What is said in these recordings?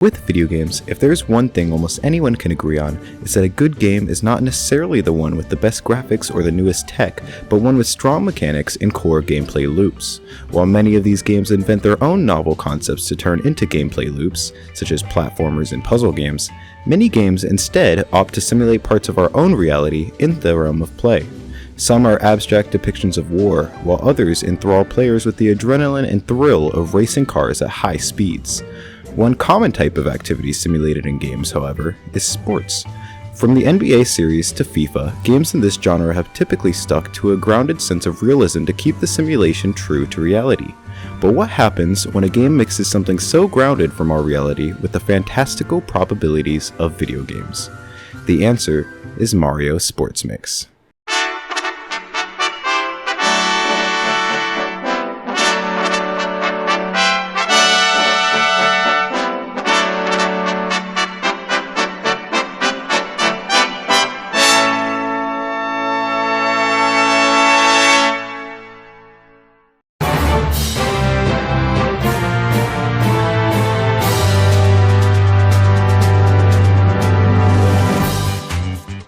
With video games, if there's one thing almost anyone can agree on, it's that a good game is not necessarily the one with the best graphics or the newest tech, but one with strong mechanics and core gameplay loops. While many of these games invent their own novel concepts to turn into gameplay loops, such as platformers and puzzle games, many games instead opt to simulate parts of our own reality in the realm of play. Some are abstract depictions of war, while others enthrall players with the adrenaline and thrill of racing cars at high speeds. One common type of activity simulated in games, however, is sports. From the NBA series to FIFA, games in this genre have typically stuck to a grounded sense of realism to keep the simulation true to reality. But what happens when a game mixes something so grounded from our reality with the fantastical probabilities of video games? The answer is Mario Sports Mix.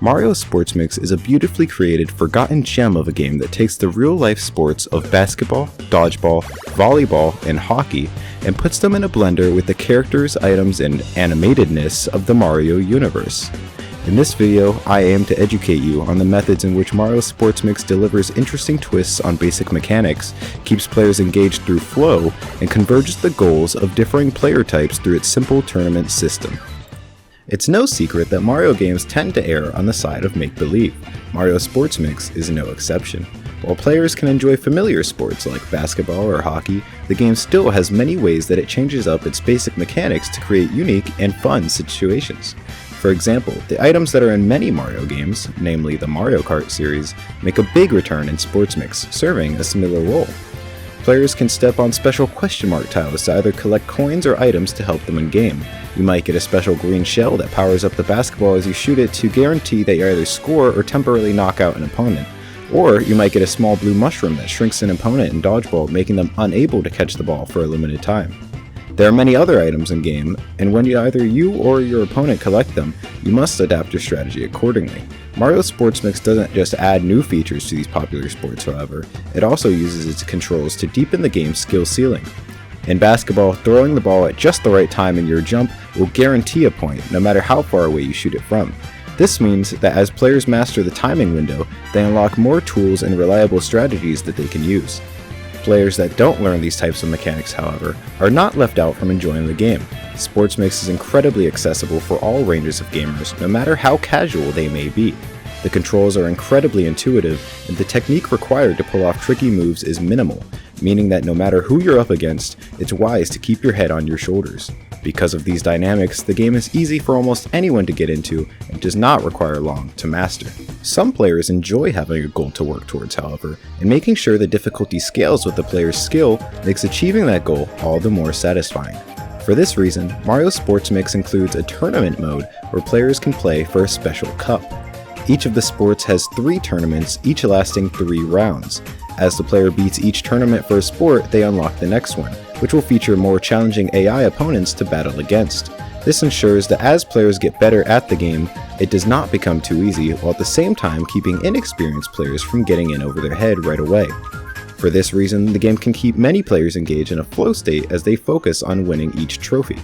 Mario Sports Mix is a beautifully created, forgotten gem of a game that takes the real-life sports of basketball, dodgeball, volleyball, and hockey and puts them in a blender with the characters, items, and animatedness of the Mario universe. In this video, I aim to educate you on the methods in which Mario Sports Mix delivers interesting twists on basic mechanics, keeps players engaged through flow, and converges the goals of differing player types through its simple tournament system. It's no secret that Mario games tend to err on the side of make-believe. Mario Sports Mix is no exception. While players can enjoy familiar sports like basketball or hockey, the game still has many ways that it changes up its basic mechanics to create unique and fun situations. For example, the items that are in many Mario games, namely the Mario Kart series, make a big return in Sports Mix, serving a similar role. Players can step on special question mark tiles to either collect coins or items to help them in-game. You might get a special green shell that powers up the basketball as you shoot it to guarantee that you either score or temporarily knock out an opponent. Or you might get a small blue mushroom that shrinks an opponent in dodgeball, making them unable to catch the ball for a limited time. There are many other items in-game, and when either you or your opponent collect them, you must adapt your strategy accordingly. Mario Sports Mix doesn't just add new features to these popular sports, however, it also uses its controls to deepen the game's skill ceiling. In basketball, throwing the ball at just the right time in your jump will guarantee a point, no matter how far away you shoot it from. This means that as players master the timing window, they unlock more tools and reliable strategies that they can use. Players that don't learn these types of mechanics, however, are not left out from enjoying the game. Sports Mix is incredibly accessible for all ranges of gamers, no matter how casual they may be. The controls are incredibly intuitive, and the technique required to pull off tricky moves is minimal, meaning that no matter who you're up against, it's wise to keep your head on your shoulders. Because of these dynamics, the game is easy for almost anyone to get into and does not require long to master. Some players enjoy having a goal to work towards, however, and making sure the difficulty scales with the player's skill makes achieving that goal all the more satisfying. For this reason, Mario Sports Mix includes a tournament mode where players can play for a special cup. Each of the sports has 3 tournaments, each lasting 3 rounds. As the player beats each tournament for a sport, they unlock the next one, which will feature more challenging AI opponents to battle against. This ensures that as players get better at the game, it does not become too easy, while at the same time keeping inexperienced players from getting in over their head right away. For this reason, the game can keep many players engaged in a flow state as they focus on winning each trophy.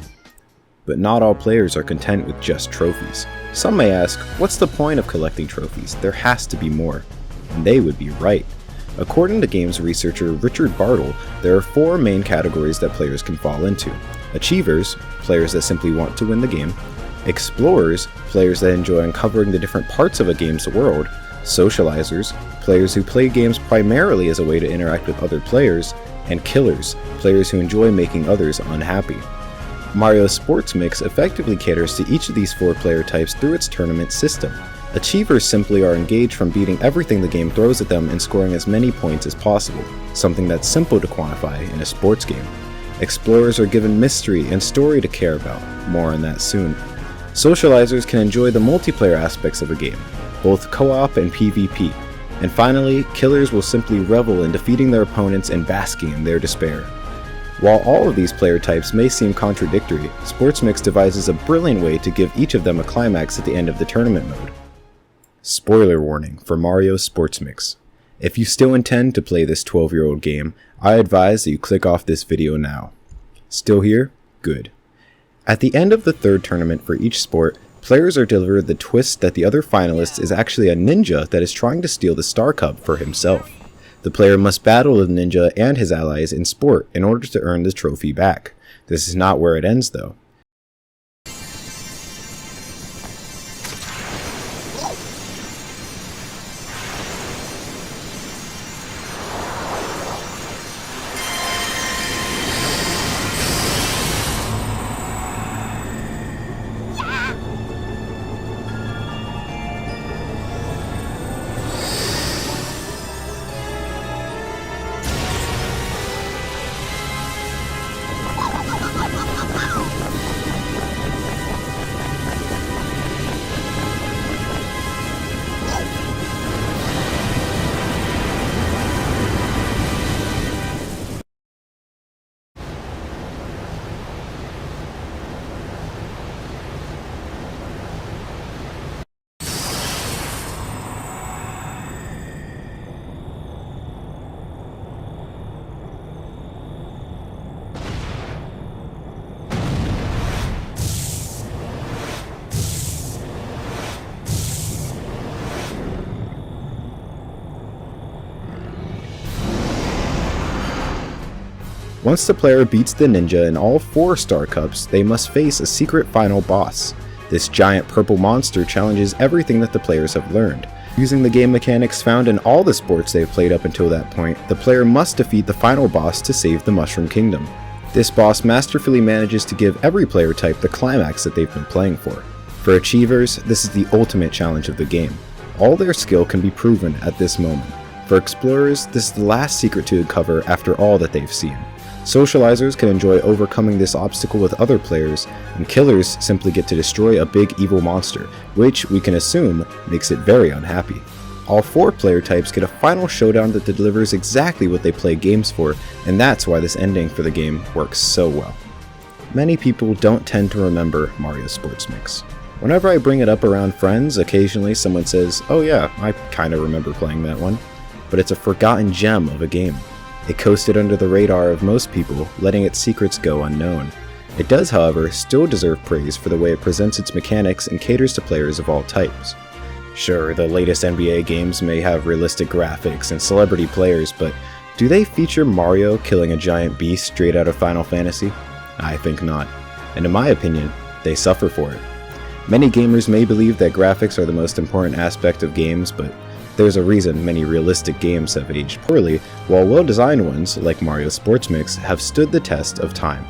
But not all players are content with just trophies. Some may ask, what's the point of collecting trophies? There has to be more. And they would be right. According to games researcher Richard Bartle, there are 4 main categories that players can fall into. Achievers, players that simply want to win the game. Explorers, players that enjoy uncovering the different parts of a game's world. Socializers, players who play games primarily as a way to interact with other players. And killers, players who enjoy making others unhappy. Mario Sports Mix effectively caters to each of these 4 player types through its tournament system. Achievers simply are engaged from beating everything the game throws at them and scoring as many points as possible, something that's simple to quantify in a sports game. Explorers are given mystery and story to care about, more on that soon. Socializers can enjoy the multiplayer aspects of a game, both co-op and PvP. And finally, killers will simply revel in defeating their opponents and basking in their despair. While all of these player types may seem contradictory, SportsMix devises a brilliant way to give each of them a climax at the end of the tournament mode. Spoiler warning for Mario SportsMix. If you still intend to play this 12-year-old game, I advise that you click off this video now. Still here? Good. At the end of the third tournament for each sport, players are delivered the twist that the other finalist is actually a ninja that is trying to steal the Star Cup for himself. The player must battle the ninja and his allies in sport in order to earn the trophy back. This is not where it ends though. Once the player beats the ninja in all 4 Star Cups, they must face a secret final boss. This giant purple monster challenges everything that the players have learned. Using the game mechanics found in all the sports they've played up until that point, the player must defeat the final boss to save the Mushroom Kingdom. This boss masterfully manages to give every player type the climax that they've been playing for. For Achievers, this is the ultimate challenge of the game. All their skill can be proven at this moment. For Explorers, this is the last secret to uncover after all that they've seen. Socializers can enjoy overcoming this obstacle with other players, and killers simply get to destroy a big evil monster, which we can assume makes it very unhappy. All 4 player types get a final showdown that delivers exactly what they play games for, and that's why this ending for the game works so well. Many people don't tend to remember Mario SportsMix. Whenever I bring it up around friends, occasionally someone says, "Oh yeah, I kinda remember playing that one," but it's a forgotten gem of a game. It coasted under the radar of most people, letting its secrets go unknown. It does, however, still deserve praise for the way it presents its mechanics and caters to players of all types. Sure, the latest NBA games may have realistic graphics and celebrity players, but do they feature Mario killing a giant beast straight out of Final Fantasy? I think not, and in my opinion, they suffer for it. Many gamers may believe that graphics are the most important aspect of games, but there's a reason many realistic games have aged poorly, while well-designed ones, like Mario SportsMix, have stood the test of time.